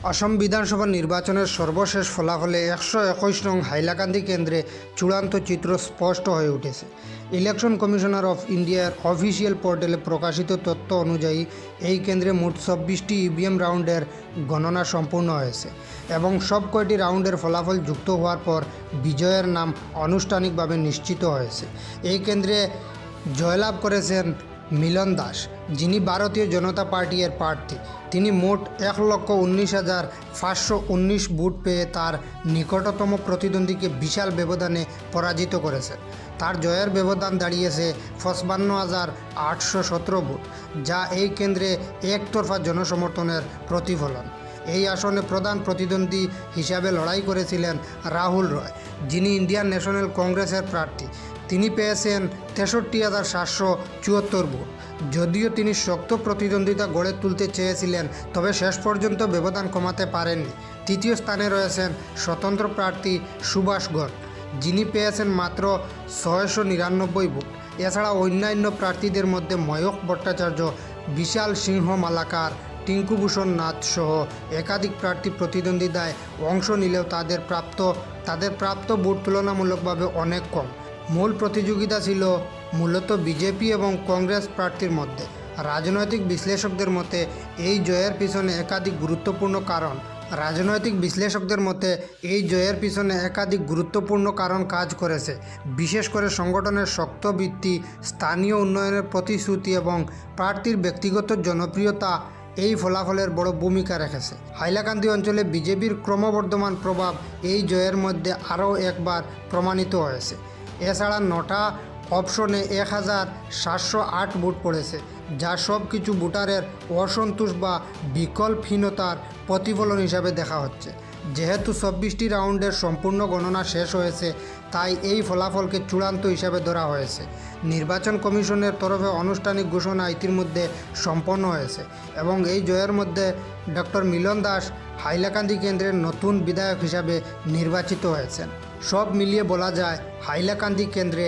অসম বিধানসভা নির্বাচনের সর্বশেষ ফলাফলে 121 নং হাইলাকান্দি কেন্দ্রে চূড়ান্ত চিত্র স্পষ্ট হয়ে উঠেছে। ইলেকশন কমিশনার অফ ইন্ডিয়ার অফিসিয়াল পোর্টালে প্রকাশিত তথ্য অনুযায়ী এই কেন্দ্রে মোট 26টি ইভিএম রাউন্ডের গণনা সম্পূর্ণ হয়েছে এবং সব কয়টি রাউন্ডের ফলাফল যুক্ত হওয়ার পর বিজয়ের নাম আনুষ্ঠানিকভাবে নিশ্চিত হয়েছে। এই কেন্দ্রে জয়লাভ করেছেন মিলন দাস, যিনি ভারতীয় জনতা পার্টির প্রার্থী। তিনি মোট 1,19,519 ভোট পেয়ে তার নিকটতম প্রতিদ্বন্দ্বীকে বিশাল ব্যবধানে পরাজিত করেছেন। তার জয়ের ব্যবধান দাঁড়িয়েছে 55,817 ভোট, যা এই কেন্দ্রে একতরফা জনসমর্থনের প্রতিফলন। এই আসনে প্রধান প্রতিদ্বন্দ্বী হিসাবে লড়াই করেছিলেন রাহুল রয়, যিনি ইন্ডিয়ান ন্যাশনাল কংগ্রেসের প্রার্থী। তিনি পেয়েছেন 63,774 ভোট। যদিও তিনি শক্ত প্রতিদ্বন্দ্বিতা গড়ে তুলতে চেয়েছিলেন, তবে শেষ পর্যন্ত ব্যবধান কমাতে পারেননি। তৃতীয় স্থানে রয়েছেন স্বতন্ত্র প্রার্থী সুভাষ গড়, যিনি পেয়েছেন মাত্র 699 ভোট। এছাড়া অন্যান্য প্রার্থীদের মধ্যে ময়ূখ ভট্টাচার্য, বিশাল সিংহ মালাকার, টিঙ্কুভূষণ নাথ সহ একাধিক প্রার্থী প্রতিদ্বন্দ্বিতায় অংশ নিলেও তাদের প্রাপ্ত ভোট তুলনামূলকভাবে অনেক কম। মূল প্রতিযোগিতা ছিল মূলত বিজেপি এবং কংগ্রেস প্রার্থীর মধ্যে। রাজনৈতিক বিশ্লেষকদের মতে এই জয়ের পিছনে একাধিক গুরুত্বপূর্ণ কারণ কাজ করেছে। বিশেষ করে সংগঠনের শক্ত ভিত্তি, স্থানীয় উন্নয়নের প্রতিশ্রুতি এবং প্রার্থীর ব্যক্তিগত জনপ্রিয়তা এই ফলাফলের বড় ভূমিকা রেখেছে। হাইলাকান্দি অঞ্চলে বিজেপির ক্রমবর্ধমান প্রভাব এই জয়ের মধ্যে আরও একবার প্রমাণিত হয়েছে। এছাড়া 9টা অপশনে 1,708 ভোট পড়েছে, যা সব কিছু ভোটারের অসন্তোষ বা বিকল্পহীনতার প্রতিফলন হিসাবে দেখা হচ্ছে। যেহেতু 26টি রাউন্ডের সম্পূর্ণ গণনা শেষ হয়েছে, তাই এই ফলাফলকে চূড়ান্ত হিসাবে ধরা হয়েছে। নির্বাচন কমিশনের তরফে আনুষ্ঠানিক ঘোষণা ইতিমধ্যে সম্পন্ন হয়েছে এবং এই জয়ের মধ্যে ডক্টর মিলন দাস হাইলাকান্দি কেন্দ্রের নতুন বিধায়ক হিসাবে নির্বাচিত হয়েছেন। সব মিলিয়ে বলা যায়, হাইলাকান্দি কেন্দ্রে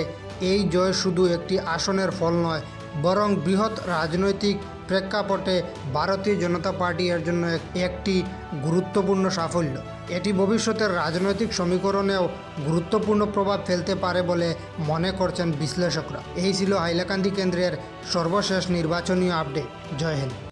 এই জয় শুধু একটি আসনের ফল নয়, বরং বৃহৎ রাজনৈতিক প্রেক্ষাপটে ভারতীয় জনতা পার্টি এর জন্য একটি গুরুত্বপূর্ণ সাফল্য। এটি ভবিষ্যতের রাজনৈতিক সমীকরণেও গুরুত্বপূর্ণ প্রভাব ফেলতে পারে বলে মনে করছেন বিশ্লেষকরা। এই ছিল হাইলাকান্দি কেন্দ্রের সর্বশেষ নির্বাচনী আপডেট। জয় হিন্দ।